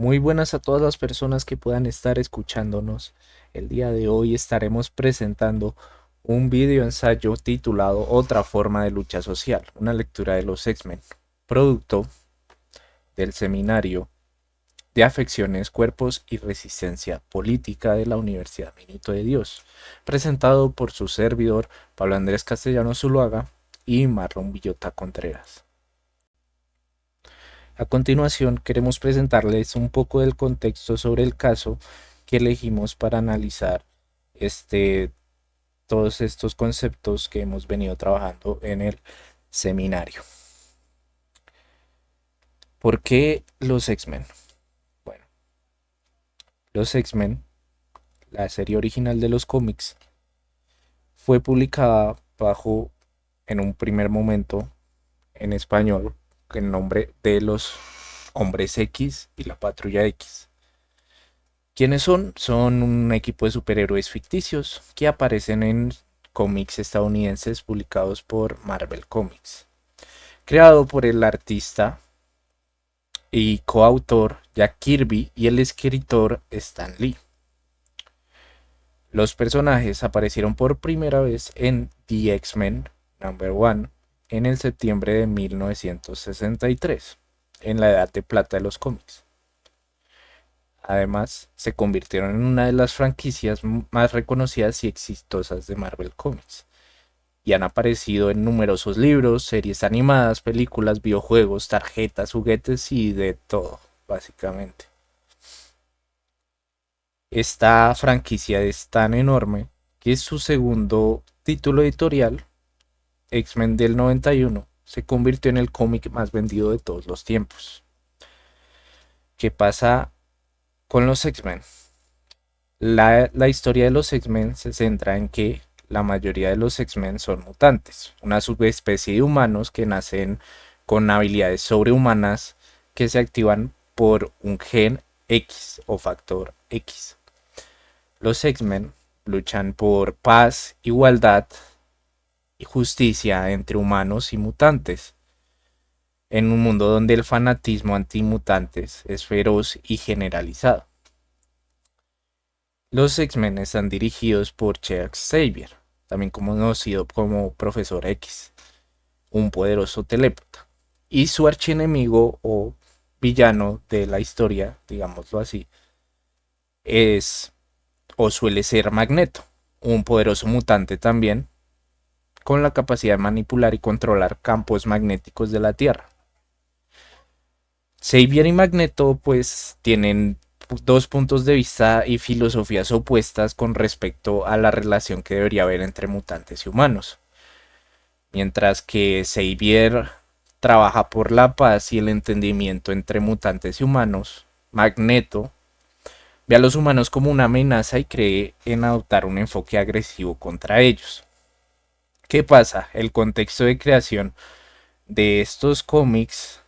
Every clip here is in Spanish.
Muy buenas a todas las personas que puedan estar escuchándonos. El día de hoy estaremos presentando un video ensayo titulado Otra forma de lucha social, una lectura de los X-Men, producto del seminario de afecciones, cuerpos y resistencia política de la Universidad Minuto de Dios, presentado por su servidor Pablo Andrés Castellanos Zuluaga y Marlon Villota Contreras. A continuación, queremos presentarles un poco del contexto sobre el caso que elegimos para analizar este, todos estos conceptos que hemos venido trabajando en el seminario. ¿Por qué los X-Men? Bueno, los X-Men, la serie original de los cómics, fue publicada bajo, en un primer momento, en español, con el nombre de los Hombres X y la Patrulla X. ¿Quiénes son? Son un equipo de superhéroes ficticios que aparecen en cómics estadounidenses publicados por Marvel Comics. Creado por el artista y coautor Jack Kirby y el escritor Stan Lee. Los personajes aparecieron por primera vez en The X-Men #1 en el septiembre de 1963, en la edad de plata de los cómics. Además, se convirtieron en una de las franquicias más reconocidas y exitosas de Marvel Comics, y han aparecido en numerosos libros, series animadas, películas, videojuegos, tarjetas, juguetes y de todo, básicamente. Esta franquicia es tan enorme que su segundo título editorial, X-Men del 91, se convirtió en el cómic más vendido de todos los tiempos. ¿Qué pasa con los X-Men? La historia de los X-Men se centra en que la mayoría de los X-Men son mutantes, una subespecie de humanos que nacen con habilidades sobrehumanas que se activan por un gen X o factor X. Los X-Men luchan por paz, igualdad y justicia entre humanos y mutantes, en un mundo donde el fanatismo antimutantes es feroz y generalizado. Los X-Men están dirigidos por Charles Xavier, también conocido como Profesor X, un poderoso telépata, y su archienemigo o villano de la historia, digámoslo así, es o suele ser Magneto, un poderoso mutante también, con la capacidad de manipular y controlar campos magnéticos de la Tierra. Xavier y Magneto pues tienen dos puntos de vista y filosofías opuestas con respecto a la relación que debería haber entre mutantes y humanos. Mientras que Xavier trabaja por la paz y el entendimiento entre mutantes y humanos, Magneto ve a los humanos como una amenaza y cree en adoptar un enfoque agresivo contra ellos. ¿Qué pasa? El contexto de creación de estos cómics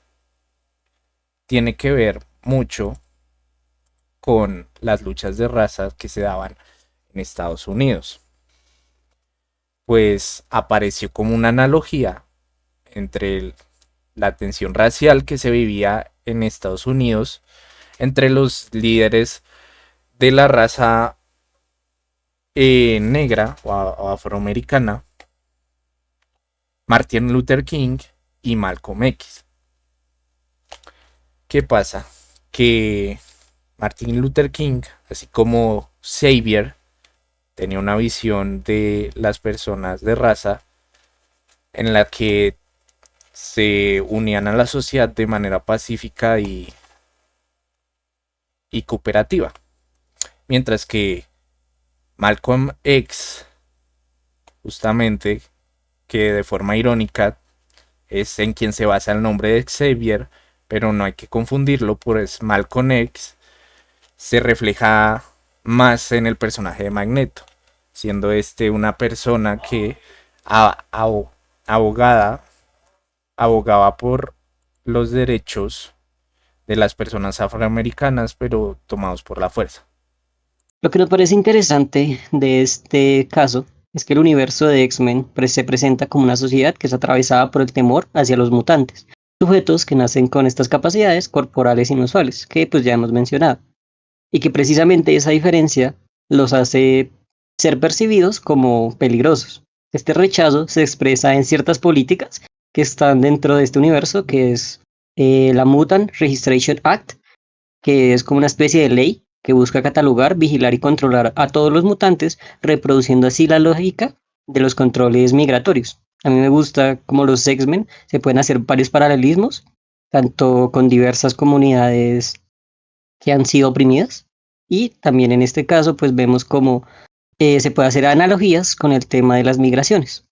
tiene que ver mucho con las luchas de razas que se daban en Estados Unidos. Pues apareció como una analogía entre la tensión racial que se vivía en Estados Unidos entre los líderes de la raza negra o afroamericana, Martin Luther King y Malcolm X. ¿Qué pasa? Que Martin Luther King, así como Xavier, tenía una visión de las personas de raza en la que se unían a la sociedad de manera pacífica y cooperativa. Mientras que Malcolm X, justamente, que de forma irónica es en quien se basa el nombre de Xavier, pero no hay que confundirlo, pues Malcolm X se refleja más en el personaje de Magneto, siendo este una persona que abogada, abogaba por los derechos de las personas afroamericanas, pero tomados por la fuerza. Lo que nos parece interesante de este caso es que el universo de X-Men se presenta como una sociedad que es atravesada por el temor hacia los mutantes, sujetos que nacen con estas capacidades corporales inusuales, que pues ya hemos mencionado, y que precisamente esa diferencia los hace ser percibidos como peligrosos. Este rechazo se expresa en ciertas políticas que están dentro de este universo, que es la Mutant Registration Act, que es como una especie de ley que busca catalogar, vigilar y controlar a todos los mutantes, reproduciendo así la lógica de los controles migratorios. A mí me gusta como los X-Men se pueden hacer varios paralelismos, tanto con diversas comunidades que han sido oprimidas, y también en este caso pues vemos cómo se puede hacer analogías con el tema de las migraciones.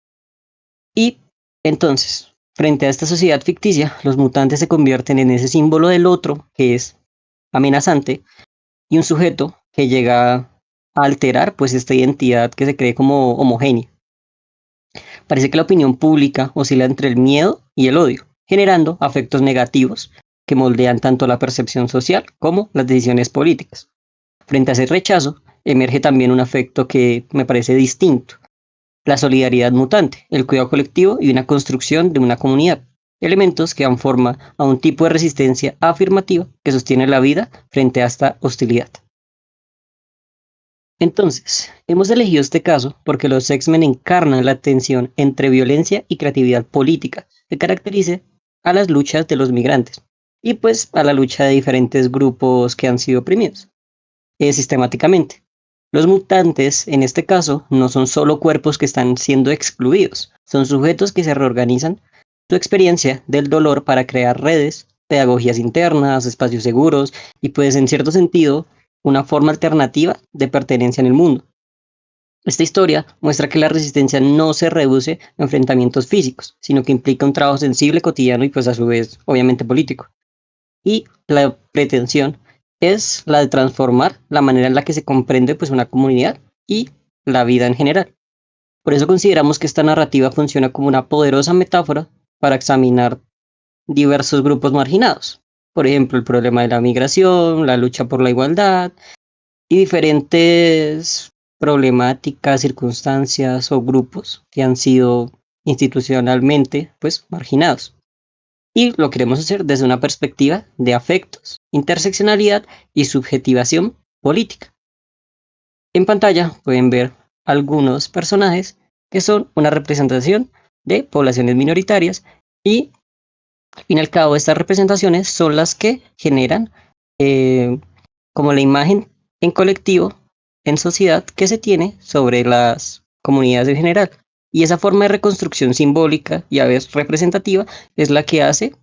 Y entonces, frente a esta sociedad ficticia, los mutantes se convierten en ese símbolo del otro que es amenazante y un sujeto que llega a alterar pues esta identidad que se cree como homogénea. Parece que la opinión pública oscila entre el miedo y el odio, generando afectos negativos que moldean tanto la percepción social como las decisiones políticas. Frente a ese rechazo, emerge también un afecto que me parece distinto: la solidaridad mutante, el cuidado colectivo y una construcción de una comunidad, elementos que dan forma a un tipo de resistencia afirmativa que sostiene la vida frente a esta hostilidad. Entonces, hemos elegido este caso porque los X-Men encarnan la tensión entre violencia y creatividad política que caracteriza a las luchas de los migrantes y pues a la lucha de diferentes grupos que han sido oprimidos sistemáticamente. Los mutantes, en este caso, no son solo cuerpos que están siendo excluidos, son sujetos que se reorganizan su experiencia del dolor para crear redes, pedagogías internas, espacios seguros y pues en cierto sentido una forma alternativa de pertenencia en el mundo. Esta historia muestra que la resistencia no se reduce a enfrentamientos físicos, sino que implica un trabajo sensible, cotidiano y pues a su vez obviamente político. Y la pretensión es la de transformar la manera en la que se comprende pues una comunidad y la vida en general. Por eso consideramos que esta narrativa funciona como una poderosa metáfora para examinar diversos grupos marginados. Por ejemplo, el problema de la migración, la lucha por la igualdad y diferentes problemáticas, circunstancias o grupos que han sido institucionalmente pues marginados. Y lo queremos hacer desde una perspectiva de afectos, interseccionalidad y subjetivación política. En pantalla pueden ver algunos personajes que son una representación de poblaciones minoritarias y al fin y al cabo estas representaciones son las que generan eh, como la imagen en colectivo, en sociedad que se tiene sobre las comunidades en general. Y esa forma de reconstrucción simbólica y a veces representativa es la que hace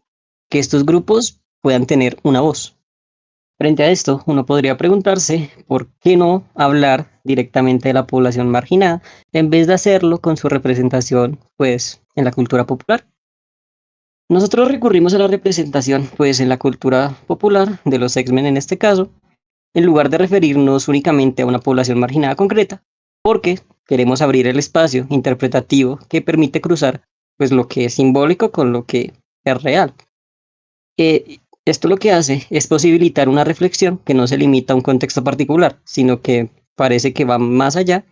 que estos grupos puedan tener una voz. Frente a esto, uno podría preguntarse por qué no hablar directamente de la población marginada en vez de hacerlo con su representación, pues, en la cultura popular. Nosotros recurrimos a la representación, pues, en la cultura popular de los X-Men en este caso, en lugar de referirnos únicamente a una población marginada concreta, porque queremos abrir el espacio interpretativo que permite cruzar, pues, lo que es simbólico con lo que es real. Esto lo que hace es posibilitar una reflexión que no se limita a un contexto particular, sino que parece que va más allá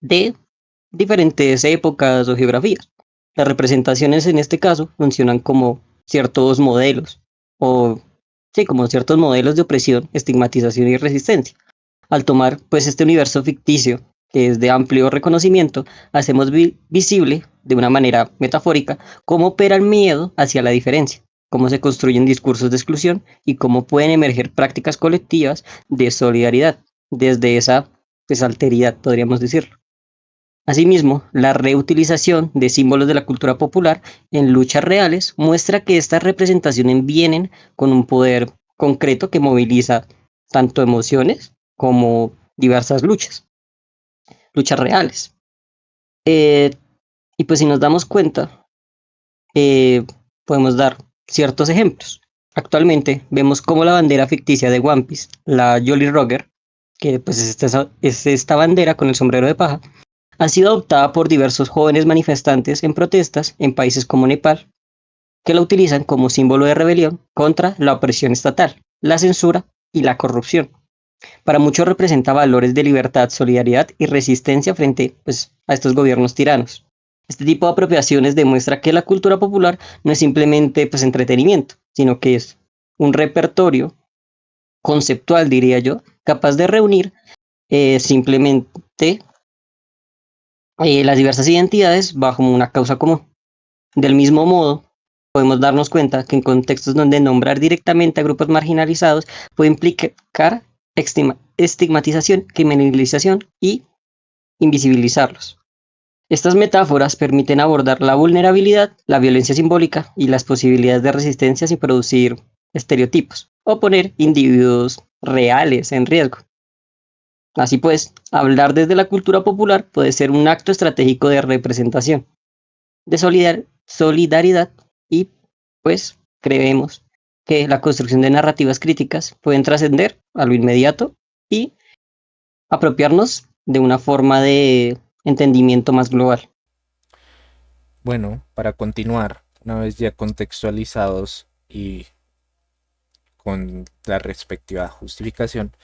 de diferentes épocas o geografías. Las representaciones en este caso funcionan como ciertos modelos, o sí, como ciertos modelos de opresión, estigmatización y resistencia. Al tomar pues este universo ficticio, que es de amplio reconocimiento, hacemos visible de una manera metafórica cómo opera el miedo hacia la diferencia, cómo se construyen discursos de exclusión y cómo pueden emerger prácticas colectivas de solidaridad desde esa pues alteridad, podríamos decirlo. Asimismo, la reutilización de símbolos de la cultura popular en luchas reales muestra que estas representaciones vienen con un poder concreto que moviliza tanto emociones como diversas luchas reales. Eh, y pues si nos damos cuenta, eh, podemos dar ciertos ejemplos. Actualmente vemos cómo la bandera ficticia de One Piece, la Jolly Roger, que pues es esta bandera con el sombrero de paja, ha sido adoptada por diversos jóvenes manifestantes en protestas en países como Nepal, que la utilizan como símbolo de rebelión contra la opresión estatal, la censura y la corrupción. Para muchos representa valores de libertad, solidaridad y resistencia frente pues, a estos gobiernos tiranos. Este tipo de apropiaciones demuestra que la cultura popular no es simplemente pues entretenimiento, sino que es un repertorio conceptual, diría yo, capaz de reunir simplemente las diversas identidades bajo una causa común. Del mismo modo, podemos darnos cuenta que en contextos donde nombrar directamente a grupos marginalizados puede implicar estigmatización, criminalización y invisibilizarlos. Estas metáforas permiten abordar la vulnerabilidad, la violencia simbólica y las posibilidades de resistencia sin producir estereotipos o poner individuos reales en riesgo. Así pues, hablar desde la cultura popular puede ser un acto estratégico de representación, de solidaridad y pues creemos que la construcción de narrativas críticas pueden trascender a lo inmediato y apropiarnos de una forma de entendimiento más global. Bueno, para continuar, una vez ya contextualizados y con la respectiva justificación,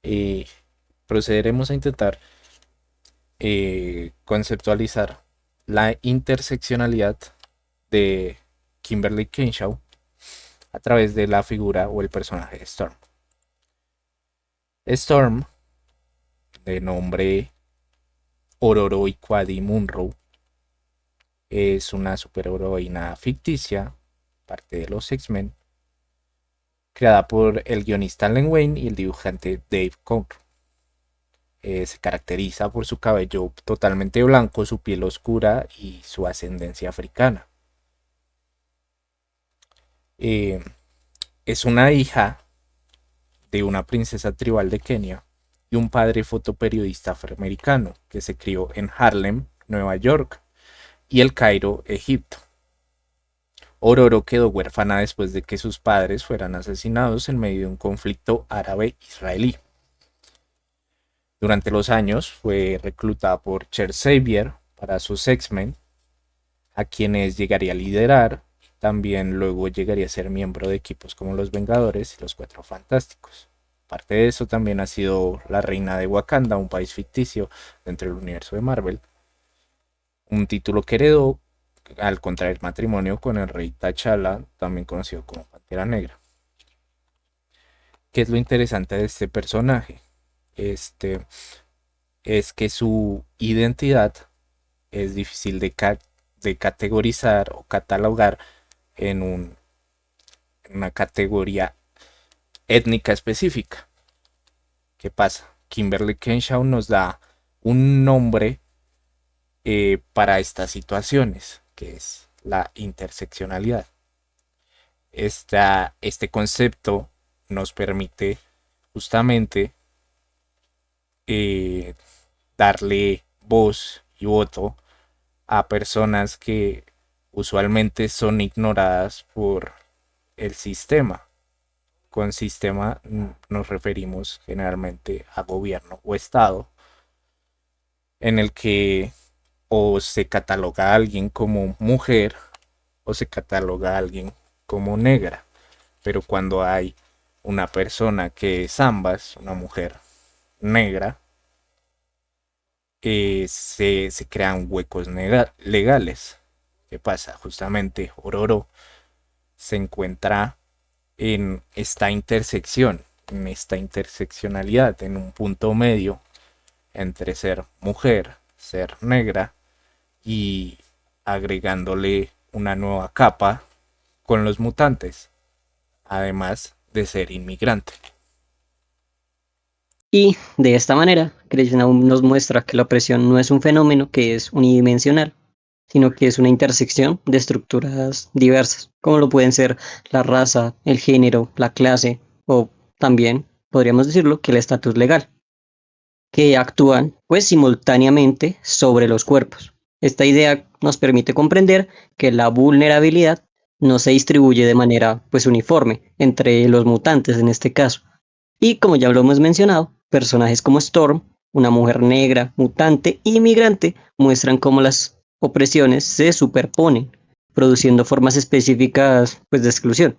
eh, procederemos a intentar conceptualizar la interseccionalidad de Kimberly Crenshaw a través de la figura o el personaje de Storm. Storm, de nombre Ororo Ikwadi Munro, es una superheroína ficticia, parte de los X-Men, creada por el guionista Len Wein y el dibujante Dave Cockrum. Se caracteriza por su cabello totalmente blanco, su piel oscura y su ascendencia africana. Eh, es una hija de una princesa tribal de Kenia y un padre fotoperiodista afroamericano que se crió en Harlem, Nueva York, y El Cairo, Egipto. Ororo quedó huérfana después de que sus padres fueran asesinados en medio de un conflicto árabe-israelí. Durante los años fue reclutada por Cher Xavier para sus X-Men, a quienes llegaría a liderar. También luego llegaría a ser miembro de equipos como los Vengadores y los Cuatro Fantásticos. Aparte de eso, también ha sido la reina de Wakanda, un país ficticio dentro del universo de Marvel. Un título que heredó al contraer matrimonio con el rey T'Challa, también conocido como Pantera Negra. ¿Qué es lo interesante de este personaje? Este es que su identidad es difícil de categorizar o catalogar en, en una categoría étnica específica. ¿Qué pasa? Kimberly Crenshaw nos da un nombre para estas situaciones, que es la interseccionalidad. Este concepto nos permite justamente eh, darle voz y voto a personas que usualmente son ignoradas por el sistema. Con sistema nos referimos generalmente a gobierno o estado, en el que o se cataloga a alguien como mujer o se cataloga a alguien como negra. Pero cuando hay una persona que es ambas, una mujer negra, se crean huecos legales. ¿Qué pasa? Justamente Ororo se encuentra en esta intersección, en esta interseccionalidad, en un punto medio entre ser mujer, ser negra y agregándole una nueva capa con los mutantes, además de ser inmigrante. Y de esta manera, Krishna nos muestra que la opresión no es un fenómeno que es unidimensional, sino que es una intersección de estructuras diversas, como lo pueden ser la raza, el género, la clase o también, podríamos decirlo, que el estatus legal, que actúan pues simultáneamente sobre los cuerpos. Esta idea nos permite comprender que la vulnerabilidad no se distribuye de manera pues uniforme entre los mutantes en este caso. Y como ya lo hemos mencionado, personajes como Storm, una mujer negra, mutante y migrante, muestran cómo las opresiones se superponen, produciendo formas específicas pues, de exclusión.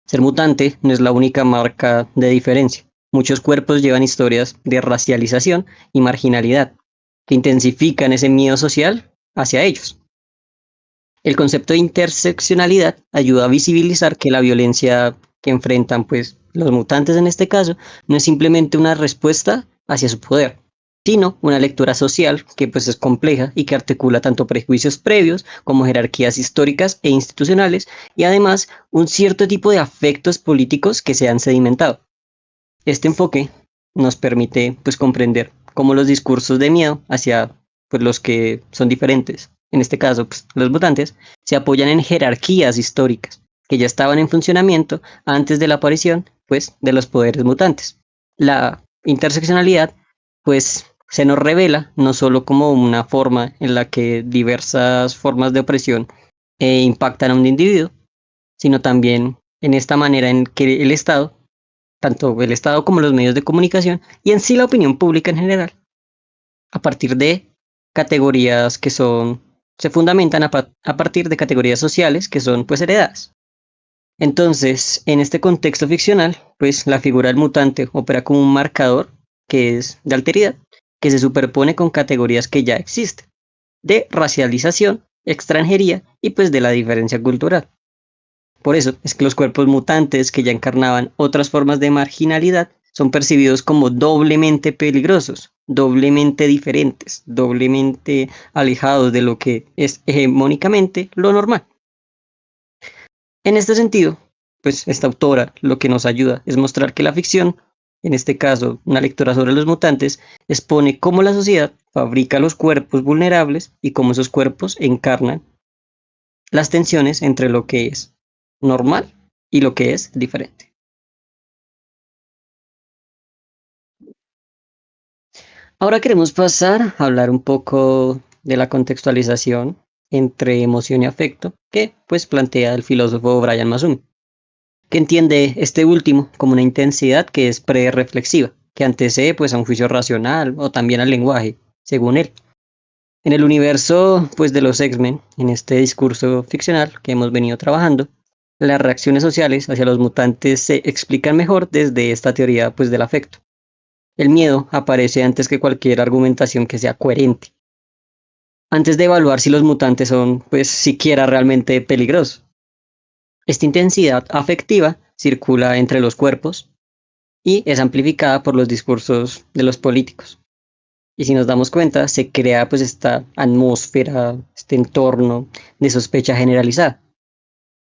Ser mutante no es la única marca de diferencia. Muchos cuerpos llevan historias de racialización y marginalidad, que intensifican ese miedo social hacia ellos. El concepto de interseccionalidad ayuda a visibilizar que la violencia que enfrentan pues los mutantes en este caso no es simplemente una respuesta hacia su poder, sino una lectura social que pues es compleja y que articula tanto prejuicios previos como jerarquías históricas e institucionales y además un cierto tipo de afectos políticos que se han sedimentado. Este enfoque nos permite pues comprender cómo los discursos de miedo hacia pues los que son diferentes, en este caso pues, los mutantes, se apoyan en jerarquías históricas que ya estaban en funcionamiento antes de la aparición pues de los poderes mutantes. La interseccionalidad pues se nos revela no solo como una forma en la que diversas formas de opresión impactan a un individuo, sino también en esta manera en que el Estado, tanto el Estado como los medios de comunicación y en sí la opinión pública en general, a partir de categorías que son, se fundamentan a partir de categorías sociales que son pues heredadas. Entonces, en este contexto ficcional, pues la figura del mutante opera como un marcador que es de alteridad, que se superpone con categorías que ya existen, de racialización, extranjería y pues de la diferencia cultural. Por eso es que los cuerpos mutantes que ya encarnaban otras formas de marginalidad son percibidos como doblemente peligrosos, doblemente diferentes, doblemente alejados de lo que es hegemónicamente lo normal. En este sentido, pues esta autora lo que nos ayuda es mostrar que la ficción, en este caso una lectura sobre los mutantes, expone cómo la sociedad fabrica los cuerpos vulnerables y cómo esos cuerpos encarnan las tensiones entre lo que es normal y lo que es diferente. Ahora queremos pasar a hablar un poco de la contextualización entre emoción y afecto que pues plantea el filósofo Brian Massumi, que entiende este último como una intensidad que es pre-reflexiva, que antecede pues a un juicio racional o también al lenguaje, según él. En el universo pues de los X-Men, en este discurso ficcional que hemos venido trabajando, las reacciones sociales hacia los mutantes se explican mejor desde esta teoría pues del afecto. El miedo aparece antes que cualquier argumentación que sea coherente, antes de evaluar si los mutantes son pues siquiera realmente peligrosos. Esta intensidad afectiva circula entre los cuerpos y es amplificada por los discursos de los políticos. Y si nos damos cuenta, se crea pues esta atmósfera, este entorno de sospecha generalizada.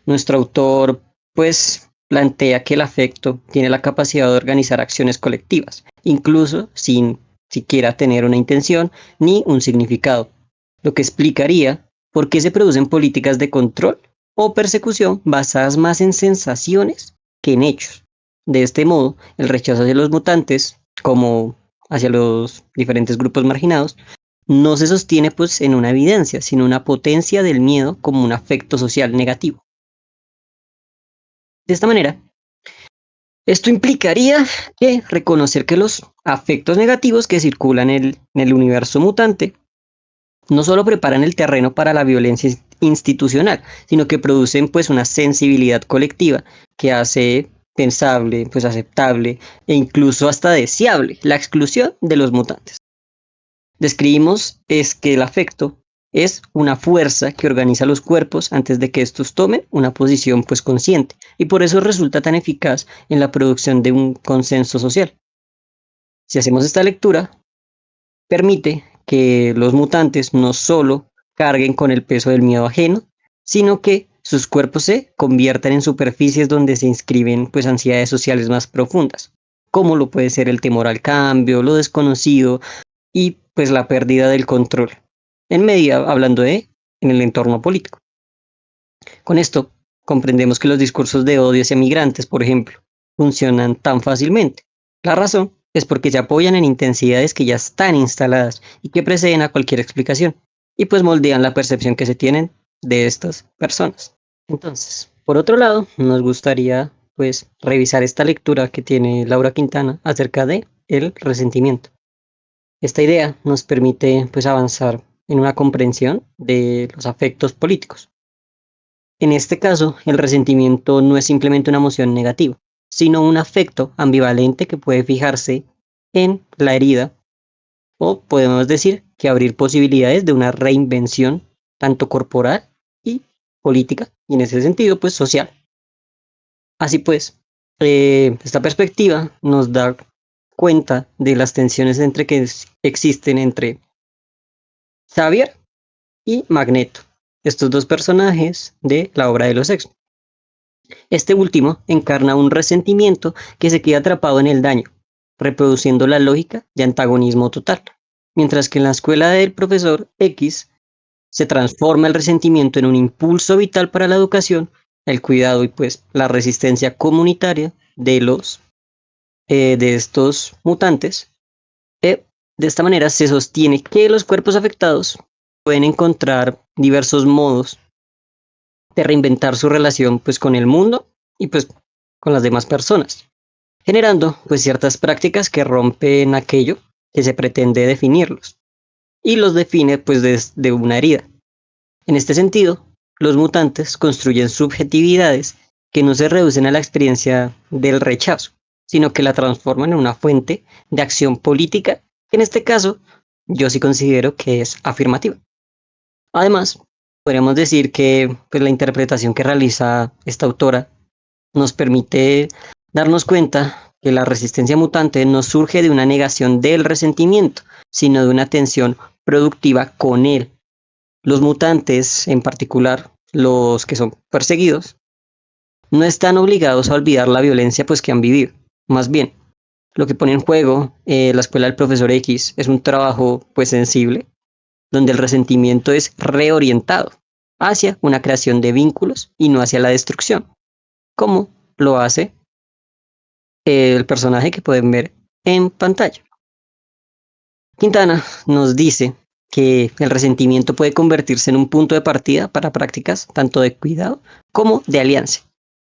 Nuestro autor pues plantea que el afecto tiene la capacidad de organizar acciones colectivas, incluso sin siquiera tener una intención ni un significado, lo que explicaría por qué se producen políticas de control o persecución basadas más en sensaciones que en hechos. De este modo, el rechazo hacia los mutantes, como hacia los diferentes grupos marginados, no se sostiene pues en una evidencia, sino una potencia del miedo como un afecto social negativo. De esta manera, esto implicaría que reconocer que los afectos negativos que circulan en el universo mutante no solo preparan el terreno para la violencia institucional, sino que producen pues una sensibilidad colectiva que hace pensable, pues aceptable e incluso hasta deseable la exclusión de los mutantes. Describimos es que el afecto es una fuerza que organiza los cuerpos antes de que estos tomen una posición pues consciente y por eso resulta tan eficaz en la producción de un consenso social. Si hacemos esta lectura, permite que los mutantes no solo carguen con el peso del miedo ajeno, sino que sus cuerpos se conviertan en superficies donde se inscriben pues ansiedades sociales más profundas, como lo puede ser el temor al cambio, lo desconocido y pues la pérdida del control. En medida, hablando de en el entorno político. Con esto, comprendemos que los discursos de odio hacia migrantes, por ejemplo, funcionan tan fácilmente. La razón es porque se apoyan en intensidades que ya están instaladas y que preceden a cualquier explicación, y pues moldean la percepción que se tienen de estas personas. Entonces, por otro lado, nos gustaría pues revisar esta lectura que tiene Laura Quintana acerca de el resentimiento. Esta idea nos permite pues avanzar en una comprensión de los afectos políticos. En este caso, el resentimiento no es simplemente una emoción negativa, sino un afecto ambivalente que puede fijarse en la herida o podemos decir que abrir posibilidades de una reinvención tanto corporal y política, y en ese sentido, pues social. Así pues, esta perspectiva nos da cuenta de las tensiones entre que existen entre Xavier y Magneto, estos dos personajes de la obra de los X. Este último encarna un resentimiento que se queda atrapado en el daño, reproduciendo la lógica de antagonismo total, mientras que en la escuela del profesor X se transforma el resentimiento en un impulso vital para la educación, el cuidado y pues la resistencia comunitaria de estos mutantes. De esta manera se sostiene que los cuerpos afectados pueden encontrar diversos modos de reinventar su relación pues con el mundo y pues con las demás personas, generando pues ciertas prácticas que rompen aquello que se pretende definirlos y los define pues desde una herida. En este sentido, los mutantes construyen subjetividades que no se reducen a la experiencia del rechazo, sino que la transforman en una fuente de acción política, que en este caso yo sí considero que es afirmativa. Además, podríamos decir que pues, la interpretación que realiza esta autora nos permite darnos cuenta que la resistencia mutante no surge de una negación del resentimiento, sino de una tensión productiva con él. Los mutantes, en particular los que son perseguidos, no están obligados a olvidar la violencia pues, que han vivido. Más bien, lo que pone en juego la escuela del profesor X es un trabajo pues sensible, donde el resentimiento es reorientado hacia una creación de vínculos y no hacia la destrucción, como lo hace el personaje que pueden ver en pantalla. Quintana nos dice que el resentimiento puede convertirse en un punto de partida para prácticas tanto de cuidado como de alianza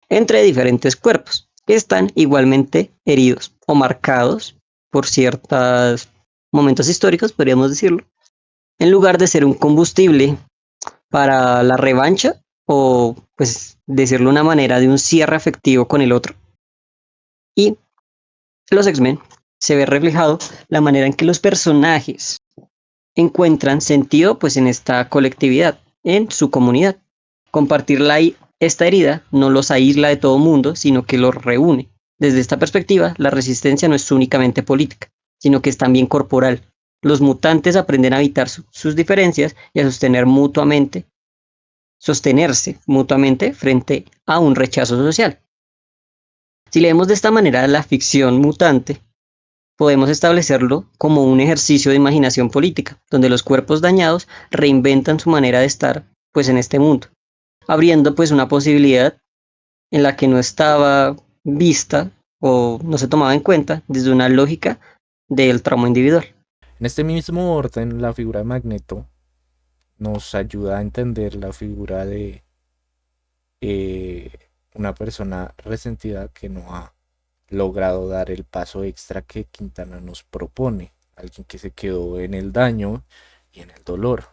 entre diferentes cuerpos que están igualmente heridos o marcados por ciertos momentos históricos, podríamos decirlo, en lugar de ser un combustible para la revancha o, pues, decirlo de una manera de un cierre afectivo con el otro. Y los X-Men se ve reflejado la manera en que los personajes encuentran sentido pues en esta colectividad, en su comunidad. Compartir esta herida no los aísla de todo mundo, sino que los reúne. Desde esta perspectiva, la resistencia no es únicamente política, sino que es también corporal. Los mutantes aprenden a evitar sus diferencias y a sostenerse mutuamente frente a un rechazo social. Si leemos de esta manera la ficción mutante, podemos establecerlo como un ejercicio de imaginación política, donde los cuerpos dañados reinventan su manera de estar pues en este mundo, abriendo pues una posibilidad en la que no estaba vista o no se tomaba en cuenta desde una lógica del trauma individual. En este mismo orden, la figura de Magneto nos ayuda a entender la figura de eh, una persona resentida que no ha logrado dar el paso extra que Quintana nos propone. Alguien que se quedó en el daño y en el dolor.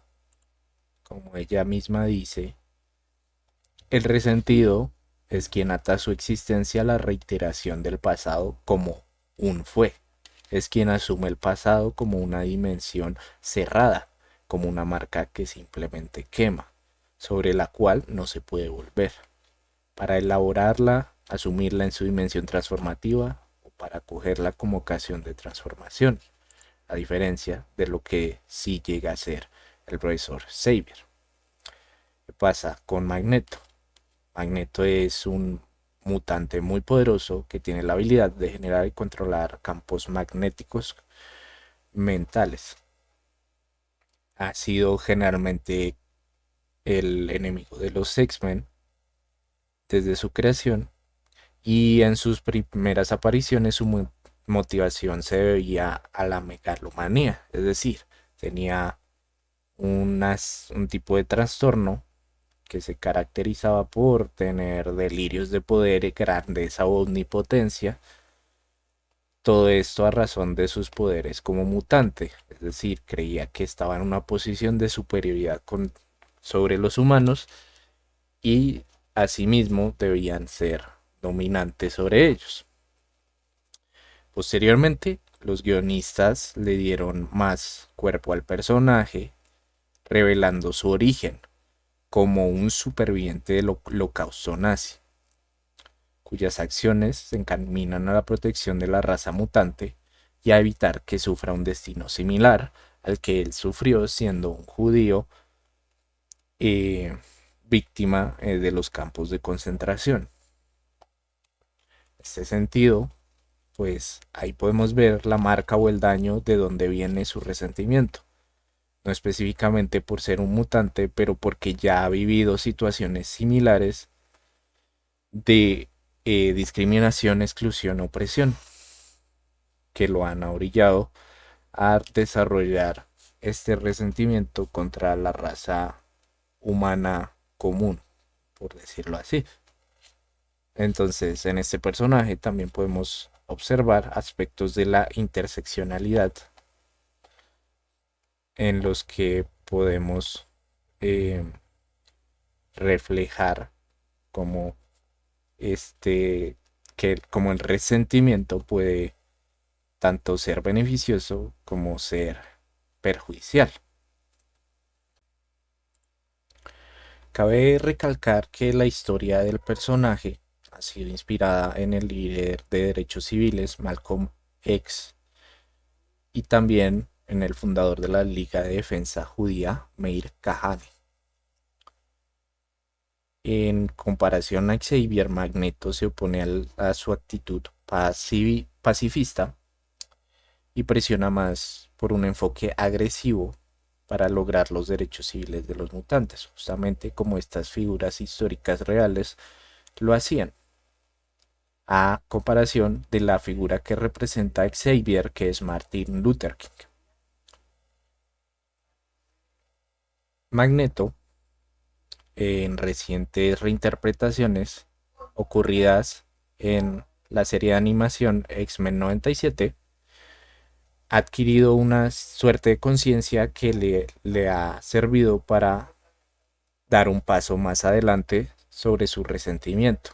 Como ella misma dice, el resentido es quien ata su existencia a la reiteración del pasado como un fue. Es quien asume el pasado como una dimensión cerrada, como una marca que simplemente quema, sobre la cual no se puede volver. Para elaborarla, asumirla en su dimensión transformativa o para acogerla como ocasión de transformación, a diferencia de lo que sí llega a ser el profesor Xavier. ¿Qué pasa con Magneto? Magneto es un mutante muy poderoso que tiene la habilidad de generar y controlar campos magnéticos mentales. Ha sido generalmente el enemigo de los X-Men desde su creación y en sus primeras apariciones su motivación se debía a la megalomanía, es decir, tenía un tipo de trastorno que se caracterizaba por tener delirios de poder, grandeza o omnipotencia, todo esto a razón de sus poderes como mutante, es decir, creía que estaba en una posición de superioridad sobre los humanos y asimismo debían ser dominantes sobre ellos. Posteriormente, los guionistas le dieron más cuerpo al personaje, revelando su origen como un superviviente del holocausto nazi, cuyas acciones se encaminan a la protección de la raza mutante y a evitar que sufra un destino similar al que él sufrió siendo un judío eh, víctima de los campos de concentración. En este sentido, pues ahí podemos ver la marca o el daño de donde viene su resentimiento. No específicamente por ser un mutante, pero porque ya ha vivido situaciones similares de discriminación, exclusión, opresión, que lo han orillado a desarrollar este resentimiento contra la raza humana común, por decirlo así. Entonces, en este personaje también podemos observar aspectos de la interseccionalidad en los que podemos eh, reflejar como como el resentimiento puede tanto ser beneficioso como ser perjudicial. Cabe recalcar que la historia del personaje ha sido inspirada en el líder de derechos civiles Malcolm X y también en el fundador de la Liga de Defensa Judía Meir Kahane. En comparación a Xavier, Magneto se opone a su actitud pacifista y presiona más por un enfoque agresivo para lograr los derechos civiles de los mutantes, justamente como estas figuras históricas reales lo hacían, a comparación de la figura que representa a Xavier, que es Martin Luther King. Magneto, en recientes reinterpretaciones ocurridas en la serie de animación X-Men 97, ha adquirido una suerte de conciencia que le ha servido para dar un paso más adelante sobre su resentimiento.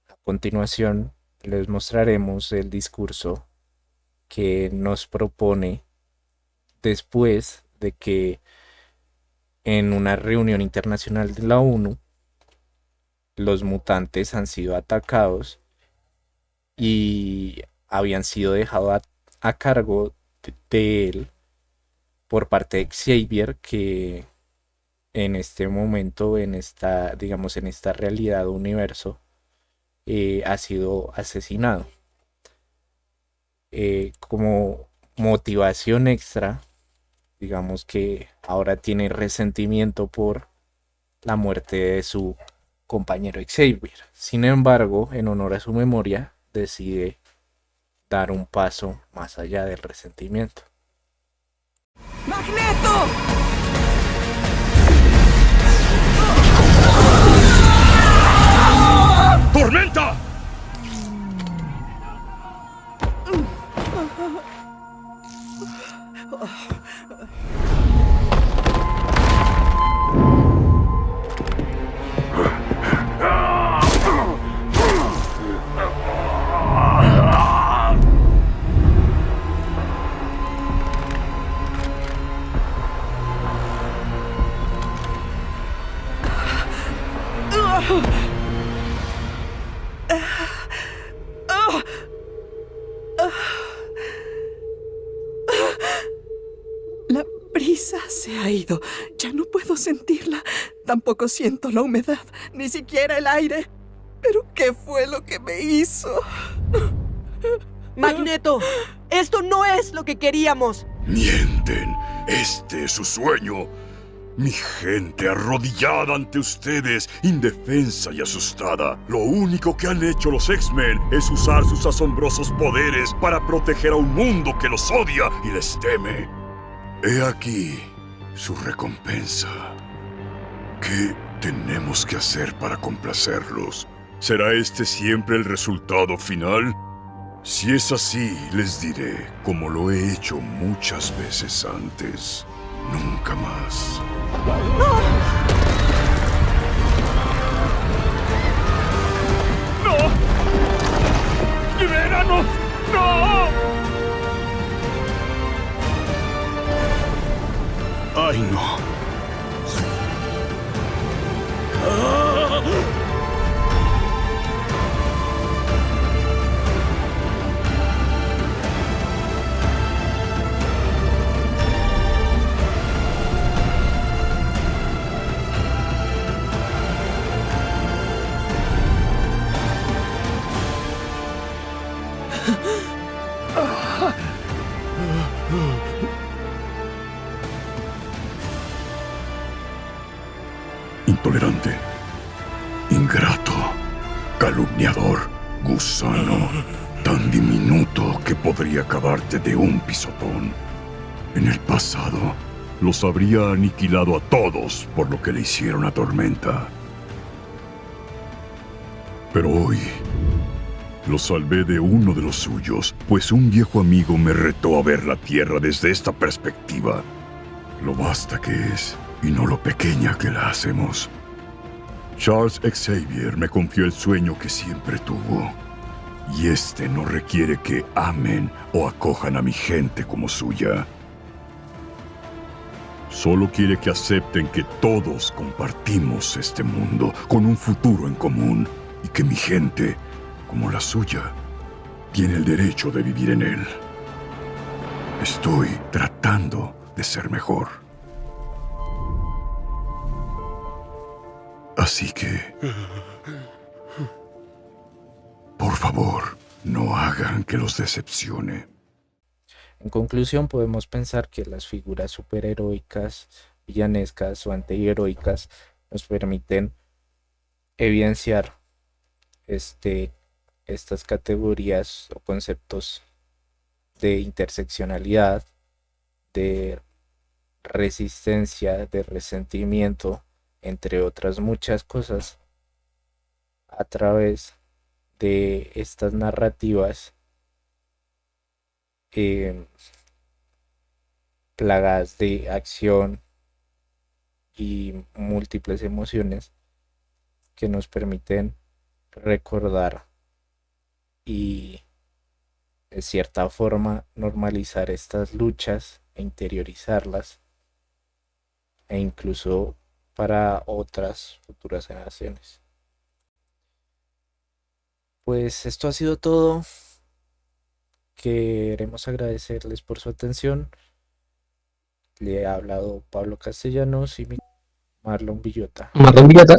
A continuación les mostraremos el discurso que nos propone después de que en una reunión internacional de la ONU los mutantes han sido atacados y habían sido dejados a cargo de él por parte de Xavier, que en este momento, digamos, en esta realidad o universo, ha sido asesinado. Como motivación extra, digamos que ahora tiene resentimiento por la muerte de su compañero Xavier. Sin embargo, en honor a su memoria, decide dar un paso más allá del resentimiento. ¡Magneto! ¡Tormenta! La brisa se ha ido. Ya no puedo sentirla. Tampoco siento la humedad, ni siquiera el aire. ¿Pero qué fue lo que me hizo? Magneto, esto no es lo que queríamos. Mienten. Este es su sueño. Mi gente arrodillada ante ustedes, indefensa y asustada. Lo único que han hecho los X-Men es usar sus asombrosos poderes para proteger a un mundo que los odia y les teme. He aquí su recompensa. ¿Qué tenemos que hacer para complacerlos? ¿Será este siempre el resultado final? Si es así, les diré, como lo he hecho muchas veces antes, nunca más. ¡No! ¡Libéranos! ¡No! intolerante, ingrato, calumniador, gusano, tan diminuto que podría acabarte de un pisotón. En el pasado, los habría aniquilado a todos por lo que le hicieron a Tormenta. Pero hoy, lo salvé de uno de los suyos, pues un viejo amigo me retó a ver la Tierra desde esta perspectiva. Lo vasta que es y no lo pequeña que la hacemos. Charles Xavier me confió el sueño que siempre tuvo. Y este no requiere que amen o acojan a mi gente como suya. Solo quiere que acepten que todos compartimos este mundo con un futuro en común y que mi gente, como la suya, tiene el derecho de vivir en él. Estoy tratando de ser mejor. Así que, por favor, no hagan que los decepcione. En conclusión, podemos pensar que las figuras superheroicas, villanescas o antiheroicas nos permiten evidenciar estas categorías o conceptos de interseccionalidad, de resistencia, de resentimiento, entre otras muchas cosas, a través de estas narrativas plagadas de acción y múltiples emociones que nos permiten recordar y de cierta forma normalizar estas luchas e interiorizarlas, e incluso para otras futuras generaciones. Pues esto ha sido todo. Queremos agradecerles por su atención. Le ha hablado Pablo Castellanos y Marlon Villota. Marlon Villata.